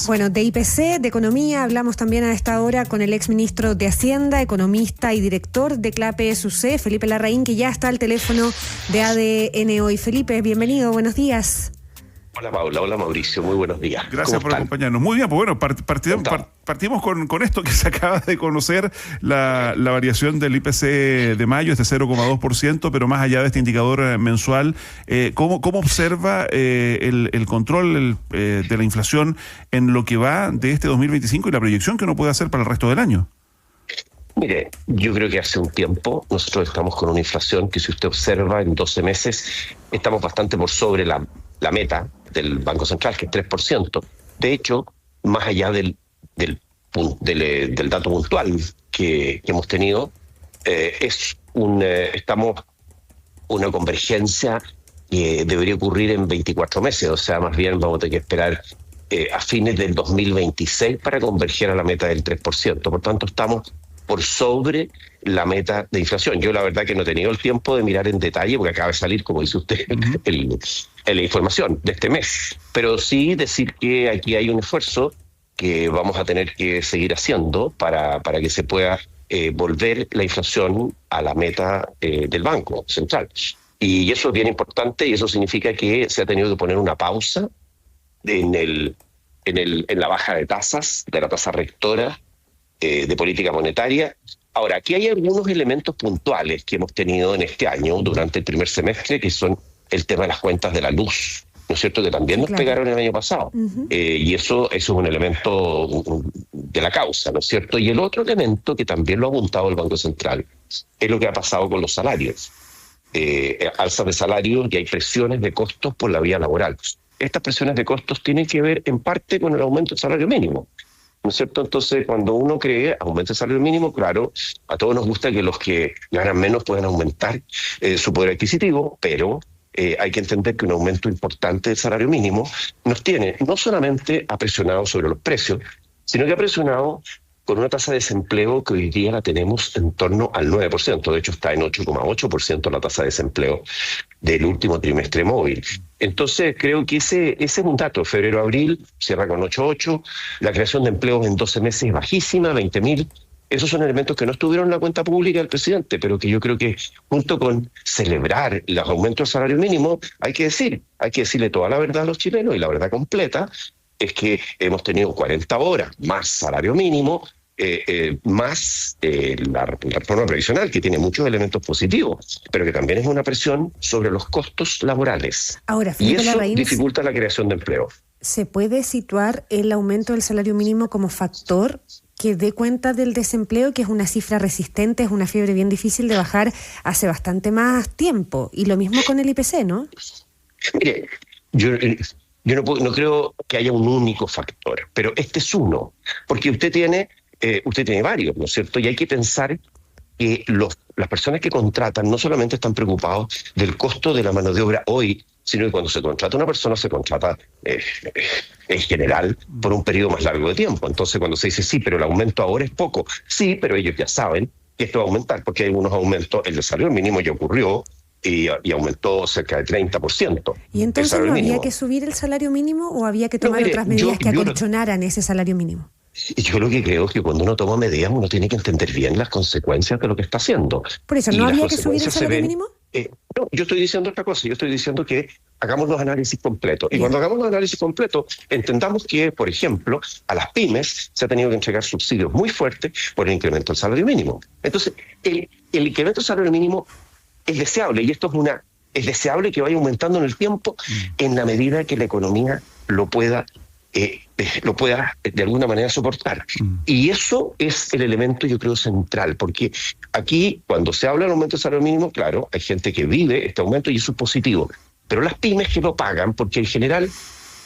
Bueno, de IPC, de economía, hablamos también a esta hora con el exministro de Hacienda, economista y director de CLAPE SUC, Felipe Larraín, que ya está al teléfono de ADN hoy. Felipe, bienvenido, buenos días. Hola Paula, hola Mauricio, muy buenos días. Gracias por acompañarnos. Muy bien, pues bueno, partimos con esto que se acaba de conocer, la variación del IPC de mayo es de 0,2%, pero más allá de este indicador mensual, ¿cómo observa el control de la inflación en lo que va de este 2025 y la proyección que uno puede hacer para el resto del año? Mire, yo creo que hace un tiempo nosotros estamos con una inflación que, si usted observa, en 12 meses estamos bastante por sobre la meta del Banco Central, que es 3%. De hecho, más allá del dato puntual que hemos tenido, estamos una convergencia que debería ocurrir en 24 meses, o sea, más bien vamos a tener que esperar a fines del 2026 para converger a la meta del 3%. Por tanto, estamos por sobre la meta de inflación. Yo la verdad que no he tenido el tiempo de mirar en detalle, porque acaba de salir, como dice usted, la información de este mes. Pero sí decir que aquí hay un esfuerzo que vamos a tener que seguir haciendo para que se pueda volver la inflación a la meta del Banco Central. Y eso es bien importante, y eso significa que se ha tenido que poner una pausa en la baja de tasas, de la tasa rectora de política monetaria. Ahora, aquí hay algunos elementos puntuales que hemos tenido en este año, durante el primer semestre, que son el tema de las cuentas de la luz, ¿no es cierto?, que también nos pegaron el año pasado. Y eso es un elemento de la causa, ¿no es cierto? Y el otro elemento que también lo ha apuntado el Banco Central es lo que ha pasado con los salarios. Alzas de salarios, y hay presiones de costos por la vía laboral. Estas presiones de costos tienen que ver en parte con el aumento del salario mínimo, ¿no es cierto? Entonces, cuando uno cree aumento del salario mínimo, claro, a todos nos gusta que los que ganan menos puedan aumentar su poder adquisitivo, pero hay que entender que un aumento importante del salario mínimo nos tiene no solamente ha presionado sobre los precios, sino que ha presionado con una tasa de desempleo que hoy día la tenemos en torno al 9%. De hecho, está en 8,8% la tasa de desempleo del último trimestre móvil. Entonces, creo que ese es un dato. Febrero-abril cierra con 8,8%. La creación de empleos en 12 meses es bajísima, 20.000. Esos son elementos que no estuvieron en la cuenta pública del presidente, pero que yo creo que, junto con celebrar los aumentos del salario mínimo, hay que decirle toda la verdad a los chilenos, y la verdad completa es que hemos tenido 40 horas más salario mínimo, más la reforma previsional, que tiene muchos elementos positivos, pero que también es una presión sobre los costos laborales. Ahora, Felipe y eso Larraín, dificulta la creación de empleo. ¿Se puede situar el aumento del salario mínimo como factor que dé cuenta del desempleo, que es una cifra resistente, es una fiebre bien difícil de bajar hace bastante más tiempo? Y lo mismo con el IPC, ¿no? Mire, yo no creo que haya un único factor, pero este es uno, porque usted tiene varios, ¿no es cierto? Y hay que pensar que las personas que contratan no solamente están preocupados del costo de la mano de obra hoy, sino que cuando se contrata una persona, se contrata en general por un periodo más largo de tiempo. Entonces, cuando se dice sí, pero el aumento ahora es poco, sí, pero ellos ya saben que esto va a aumentar, porque hay algunos aumentos, el salario mínimo ya ocurrió, y aumentó cerca de 30%. ¿Y entonces no había que subir el salario mínimo, o había que tomar otras medidas que acolchonaran ese salario mínimo? Yo lo que creo es que cuando uno toma medidas, uno tiene que entender bien las consecuencias de lo que está haciendo. Por eso, ¿no había que subir el salario mínimo? No, yo estoy diciendo otra cosa. Yo estoy diciendo que hagamos los análisis completos. Y cuando hagamos los análisis completos, entendamos que, por ejemplo, a las pymes se ha tenido que entregar subsidios muy fuertes por el incremento del salario mínimo. Entonces, el incremento del salario mínimo es deseable, y esto es deseable que vaya aumentando en el tiempo en la medida que la economía lo pueda de alguna manera soportar. Y eso es el elemento, yo creo, central, porque aquí, cuando se habla del aumento del salario mínimo, claro, hay gente que vive este aumento y eso es positivo, pero las pymes que lo pagan, porque en general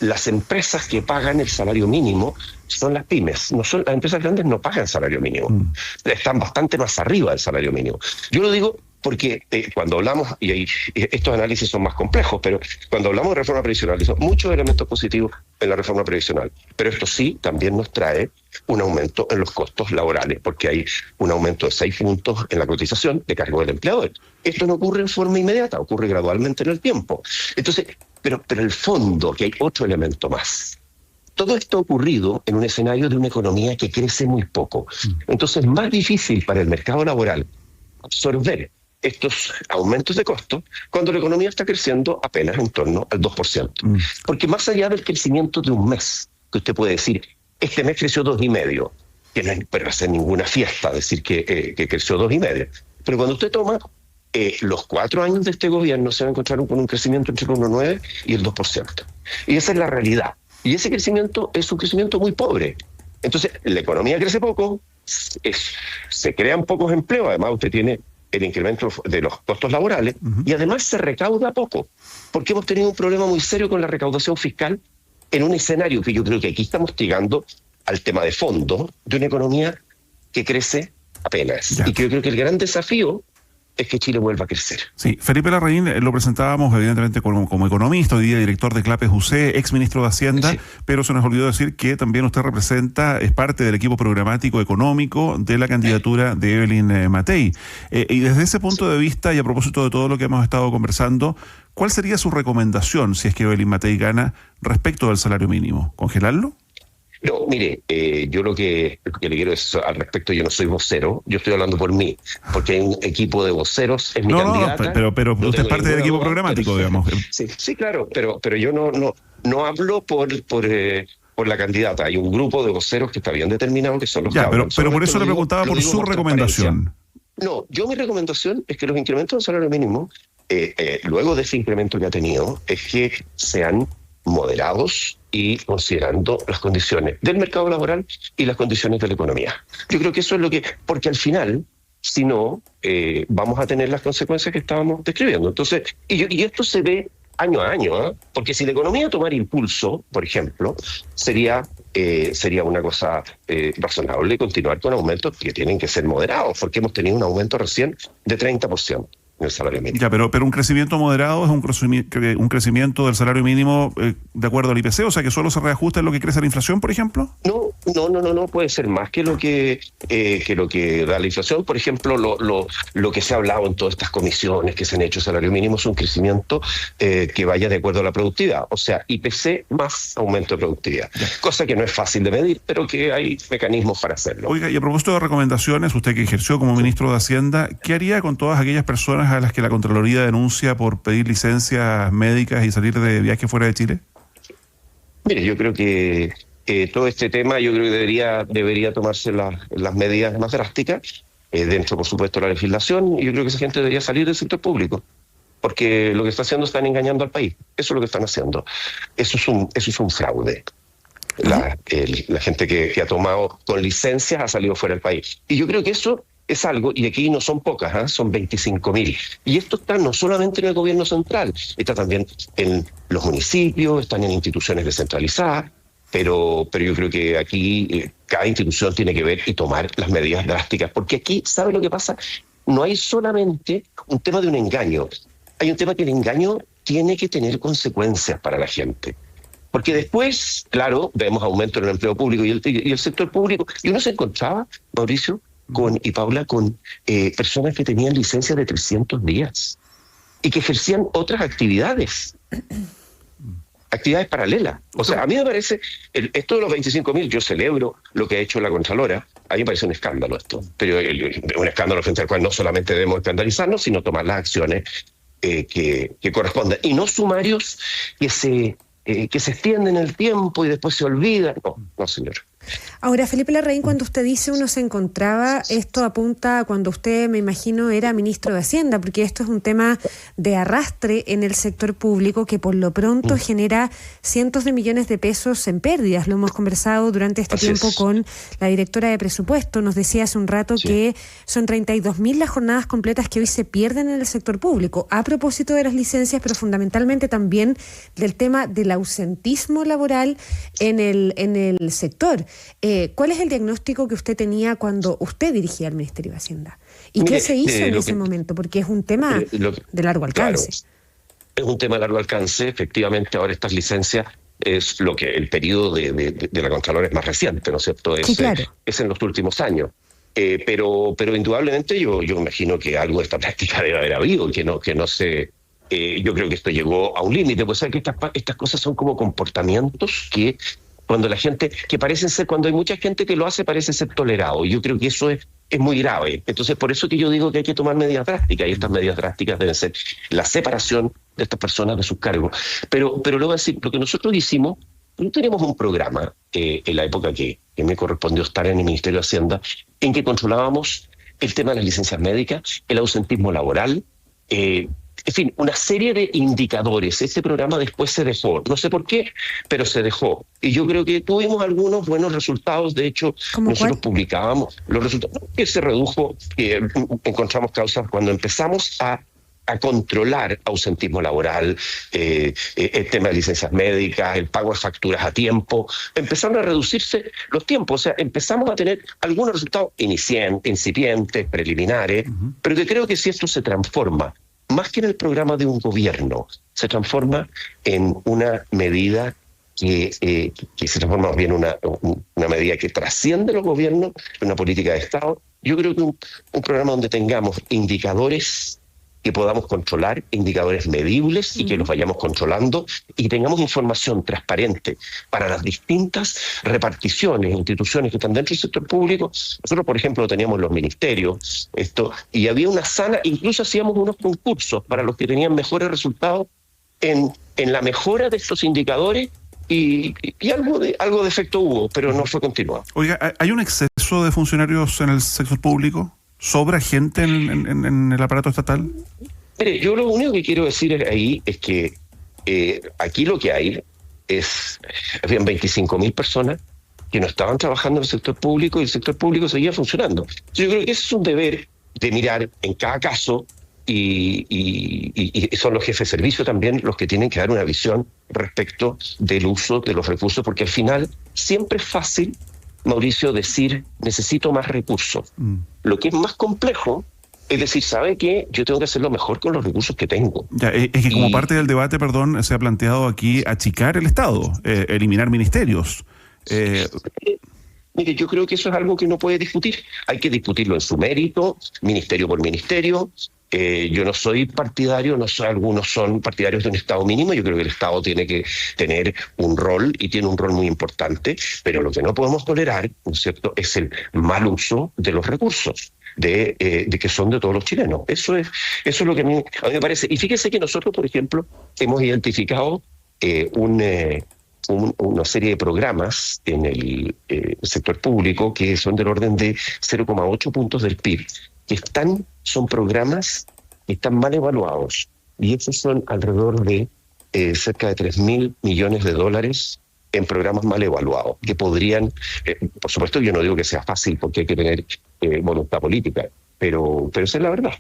las empresas que pagan el salario mínimo son las pymes, no son las empresas grandes, no pagan salario mínimo, están bastante más arriba del salario mínimo. Yo lo digo porque cuando hablamos, y estos análisis son más complejos, pero cuando hablamos de reforma previsional, son muchos elementos positivos en la reforma previsional, pero esto sí también nos trae un aumento en los costos laborales, porque hay un aumento de 6 puntos en la cotización de cargo del empleador. Esto no ocurre en forma inmediata, ocurre gradualmente en el tiempo. Entonces, pero el fondo, que hay otro elemento más, todo esto ha ocurrido en un escenario de una economía que crece muy poco. Entonces, es más difícil para el mercado laboral absorber estos aumentos de costos cuando la economía está creciendo apenas en torno al 2%. Porque más allá del crecimiento de un mes, que usted puede decir, este mes creció 2,5%, que no es para hacer ninguna fiesta decir que creció 2,5%. Pero cuando usted toma los 4 años de este gobierno, se va a encontrar con un crecimiento entre el 1,9% y el 2%. Y esa es la realidad. Y ese crecimiento es un crecimiento muy pobre. Entonces, la economía crece poco, se crean pocos empleos, además usted tiene el incremento de los costos laborales, y además se recauda poco, porque hemos tenido un problema muy serio con la recaudación fiscal en un escenario que yo creo que aquí estamos llegando al tema de fondo de una economía que crece apenas. Y que yo creo que el gran desafío es que Chile vuelva a crecer. Sí, Felipe Larraín lo presentábamos evidentemente como economista, hoy día director de Clapes UC, ex ministro de Hacienda, sí. Pero se nos olvidó decir que también usted es parte del equipo programático económico de la candidatura de Evelyn Matei. Y desde ese punto de vista, y a propósito de todo lo que hemos estado conversando, ¿cuál sería su recomendación si es que Evelyn Matei gana respecto del salario mínimo? ¿Congelarlo? No, mire, yo lo que le quiero decir al respecto, yo no soy vocero, yo estoy hablando por mí, porque hay un equipo de voceros, es mi candidata. Pero usted es parte del equipo programático, digamos. Sí, claro, pero yo no hablo por la candidata. Hay un grupo de voceros que está bien determinado, que son los que hablan. Pero por eso le preguntaba por su recomendación. No, mi recomendación es que los incrementos del salario mínimo, luego de ese incremento que ha tenido, es que sean moderados y considerando las condiciones del mercado laboral y las condiciones de la economía. Yo creo que eso es lo que... Porque al final, si no, vamos a tener las consecuencias que estábamos describiendo. Entonces, y esto se ve año a año, porque si la economía tomara impulso, por ejemplo, sería una cosa razonable continuar con aumentos que tienen que ser moderados, porque hemos tenido un aumento recién de 30%. El salario mínimo. Ya, pero un crecimiento moderado es un crecimiento del salario mínimo de acuerdo al IPC, o sea que solo se reajusta en lo que crece la inflación, por ejemplo. No puede ser más que lo que da la inflación. Por ejemplo, lo que se ha hablado en todas estas comisiones que se han hecho salario mínimo es un crecimiento que vaya de acuerdo a la productividad, o sea, IPC más aumento de productividad, cosa que no es fácil de medir, pero que hay mecanismos para hacerlo. Oiga, y a propósito de recomendaciones, usted que ejerció como ministro de Hacienda, ¿qué haría con todas aquellas personas a las que la Contraloría denuncia por pedir licencias médicas y salir de viaje fuera de Chile? Mire, yo creo que todo este tema yo creo que debería tomarse las medidas más drásticas, dentro, por supuesto, de la legislación, y yo creo que esa gente debería salir del sector público, porque lo que está haciendo están engañando al país. Eso es lo que están haciendo. Eso es un fraude. La gente que ha tomado con licencias ha salido fuera del país. Y yo creo que eso es algo, y aquí no son pocas, son 25.000. Y esto está no solamente en el gobierno central, está también en los municipios, están en instituciones descentralizadas, pero yo creo que aquí cada institución tiene que ver y tomar las medidas drásticas, porque aquí, ¿sabe lo que pasa? No hay solamente un tema de un engaño, hay un tema que el engaño tiene que tener consecuencias para la gente. Porque después, claro, vemos aumento en el empleo público y el sector público, y uno se encontraba, Mauricio, y Paula, con personas que tenían licencias de 300 días y que ejercían otras actividades paralelas. O sea, a mí me parece, esto de los 25.000, yo celebro lo que ha hecho la Contralora, a mí me parece un escándalo esto, pero un escándalo frente al cual no solamente debemos escandalizarnos, sino tomar las acciones que correspondan, y no sumarios que se extienden en el tiempo y después se olvidan. No, señor. Ahora, Felipe Larraín, cuando usted dice uno se encontraba, esto apunta a cuando usted, me imagino, era ministro de Hacienda, porque esto es un tema de arrastre en el sector público que por lo pronto genera cientos de millones de pesos en pérdidas. Lo hemos conversado durante este tiempo con la directora de presupuesto. Nos decía hace un rato que son 32.000 las jornadas completas que hoy se pierden en el sector público. A propósito de las licencias, pero fundamentalmente también del tema del ausentismo laboral en el sector. ¿Cuál es el diagnóstico que usted tenía cuando usted dirigía el Ministerio de Hacienda? ¿Y qué se hizo en ese momento? Porque es un tema de largo alcance. Claro, es un tema de largo alcance. Efectivamente, ahora estas licencias es lo que el periodo de la Contralora es más reciente, ¿no es cierto? Es en los últimos años. Pero indudablemente yo imagino que algo de esta práctica debe haber habido, que no se... yo creo que esto llegó a un límite, pues sabe que estas cosas son como comportamientos que Cuando la gente, que parecen ser, cuando hay mucha gente que lo hace, parece ser tolerado. Y yo creo que eso es muy grave. Entonces, por eso que yo digo que hay que tomar medidas drásticas, y estas medidas drásticas deben ser la separación de estas personas de sus cargos. Pero luego decir, lo que nosotros hicimos, nosotros teníamos un programa en la época que me correspondió estar en el Ministerio de Hacienda, en que controlábamos el tema de las licencias médicas, el ausentismo laboral, en fin, una serie de indicadores. Ese programa después se dejó. No sé por qué, pero se dejó. Y yo creo que tuvimos algunos buenos resultados. De hecho, nosotros publicábamos los resultados. Que se redujo, que encontramos causas cuando empezamos a controlar ausentismo laboral, el tema de licencias médicas, el pago de facturas a tiempo. Empezaron a reducirse los tiempos. O sea, empezamos a tener algunos resultados incipientes, preliminares, pero que creo que si esto se transforma, más que en el programa de un gobierno, se transforma en una medida que se transforma bien una medida que trasciende los gobiernos, una política de Estado. Yo creo que un programa donde tengamos indicadores que podamos controlar, indicadores medibles y que los vayamos controlando, y tengamos información transparente para las distintas reparticiones, instituciones que están dentro del sector público. Nosotros, por ejemplo, teníamos los ministerios, y había una sana, incluso hacíamos unos concursos para los que tenían mejores resultados en la mejora de estos indicadores, y algo de efecto hubo, pero no fue continuado. Oiga, ¿hay un exceso de funcionarios en el sector público? ¿Sobra gente en el aparato estatal? Mire, yo lo único que quiero decir ahí es que aquí lo que hay es, habían 25.000 personas que no estaban trabajando en el sector público, y el sector público seguía funcionando. Yo creo que ese es un deber de mirar en cada caso, y son los jefes de servicio también los que tienen que dar una visión respecto del uso de los recursos, porque al final siempre es fácil, Mauricio, decir necesito más recursos. Lo que es más complejo es decir, ¿sabe qué? Yo tengo que hacerlo mejor con los recursos que tengo. Ya, es que como parte del debate, se ha planteado aquí achicar el Estado, eliminar ministerios. Mire, yo creo que eso es algo que no puede discutir. Hay que discutirlo en su mérito, ministerio por ministerio. Yo no soy partidario, algunos son partidarios de un Estado mínimo. Yo creo que el Estado tiene que tener un rol, y tiene un rol muy importante, pero lo que no podemos tolerar, ¿no es cierto?, es el mal uso de los recursos de que son de todos los chilenos. Eso es lo que a mí me parece. Y fíjese que nosotros, por ejemplo, hemos identificado una serie de programas en el sector público que son del orden de 0,8 puntos del PIB, que son programas que están mal evaluados, y esos son alrededor de cerca de $3.000 millones en programas mal evaluados, que podrían, por supuesto yo no digo que sea fácil porque hay que tener voluntad política, pero esa es la verdad.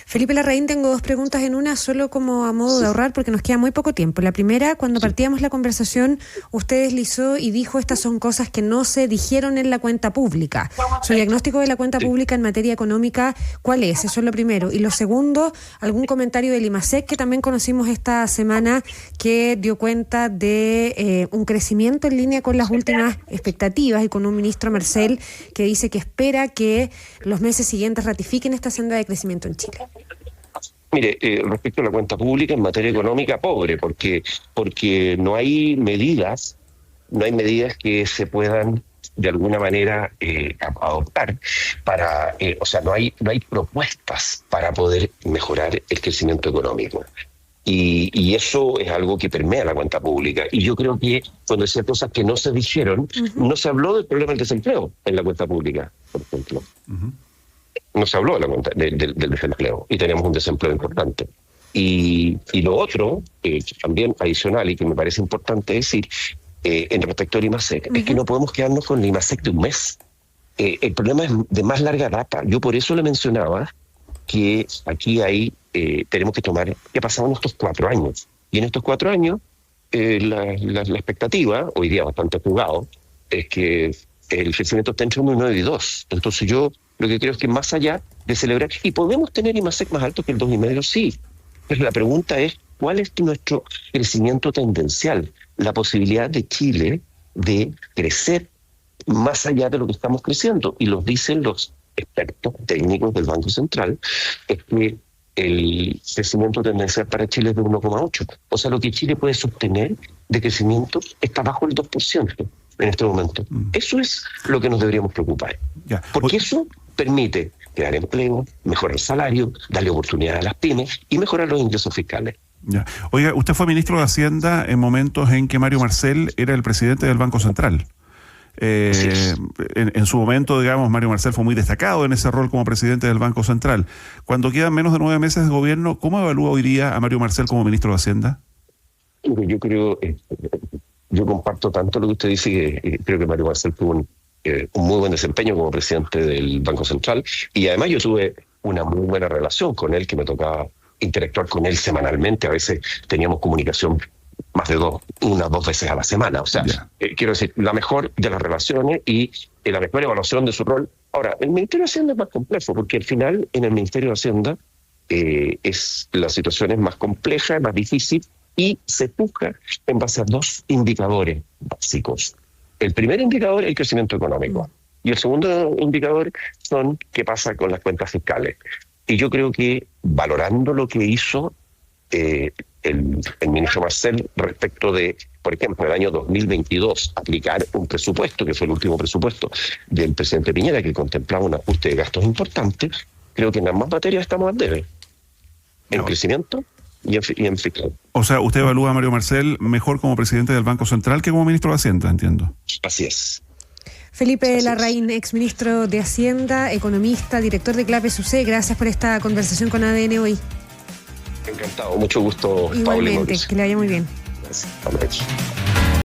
Felipe Larraín, tengo dos preguntas en una, solo como a modo de ahorrar, porque nos queda muy poco tiempo. La primera, cuando partíamos la conversación, usted deslizó y dijo, estas son cosas que no se dijeron en la cuenta pública. Su diagnóstico de la cuenta pública en materia económica, ¿cuál es? Eso es lo primero. Y lo segundo, algún comentario del IMASEC, que también conocimos esta semana, que dio cuenta de un crecimiento en línea con las últimas expectativas, y con un ministro, Marcel, que dice que espera que los meses siguientes ratifiquen esta senda de crecimiento en Chile. Mire, respecto a la cuenta pública en materia económica, pobre, porque no hay medidas que se puedan de alguna manera adoptar para, no hay propuestas para poder mejorar el crecimiento económico. Y eso es algo que permea la cuenta pública. Y yo creo que cuando decía cosas que no se dijeron, no se habló del problema del desempleo en la cuenta pública, por ejemplo. No se habló del desempleo, y teníamos un desempleo importante. Y lo otro, también adicional y que me parece importante decir, en respecto al IMASEC, es que no podemos quedarnos con el IMASEC de un mes. El problema es de más larga data. Yo por eso le mencionaba que aquí tenemos que tomar qué ha pasado en estos 4 años. Y en estos 4 años, la expectativa, hoy día bastante jugado, es que el crecimiento está entre 1,9 y 2. Entonces yo lo que creo es que más allá de celebrar, y podemos tener IMASEC más alto que el 2,5, sí, pero la pregunta es, ¿cuál es nuestro crecimiento tendencial? La posibilidad de Chile de crecer más allá de lo que estamos creciendo, y lo dicen los expertos técnicos del Banco Central, es que el crecimiento tendencial para Chile es de 1,8. O sea, lo que Chile puede sostener de crecimiento está bajo el 2%. en este momento. Eso es lo que nos deberíamos preocupar. Ya. Porque eso permite crear empleo, mejorar el salario, darle oportunidad a las pymes y mejorar los ingresos fiscales. Ya. Oiga, usted fue ministro de Hacienda en momentos en que Mario Marcel era el presidente del Banco Central. En su momento, digamos, Mario Marcel fue muy destacado en ese rol como presidente del Banco Central. Cuando quedan menos de 9 meses de gobierno, ¿cómo evalúa hoy día a Mario Marcel como ministro de Hacienda? Yo creo, yo comparto tanto lo que usted dice, que creo que Mario Marcel tuvo un muy buen desempeño como presidente del Banco Central, y además yo tuve una muy buena relación con él, que me tocaba interactuar con él semanalmente. A veces teníamos comunicación más de 2 veces a la semana. O sea, quiero decir, la mejor de las relaciones y la mejor evaluación de su rol. Ahora, el Ministerio de Hacienda es más complejo, porque al final en el Ministerio de Hacienda la situación es más compleja, más difícil, y se busca en base a 2 indicadores básicos. El primer indicador es el crecimiento económico, y el segundo indicador son qué pasa con las cuentas fiscales. Y yo creo que, valorando lo que hizo el ministro Marcel respecto de, por ejemplo, el año 2022, aplicar un presupuesto, que fue el último presupuesto del presidente Piñera, que contemplaba un ajuste de gastos importante, creo que en ambas materias estamos al debe, en crecimiento y en fiscal. O sea, usted evalúa a Mario Marcel mejor como presidente del Banco Central que como ministro de Hacienda, entiendo. Así es. Felipe Larraín, exministro de Hacienda, economista, director de Claves UC, gracias por esta conversación con ADN hoy. Encantado, mucho gusto. Igualmente, que le vaya muy bien. Gracias.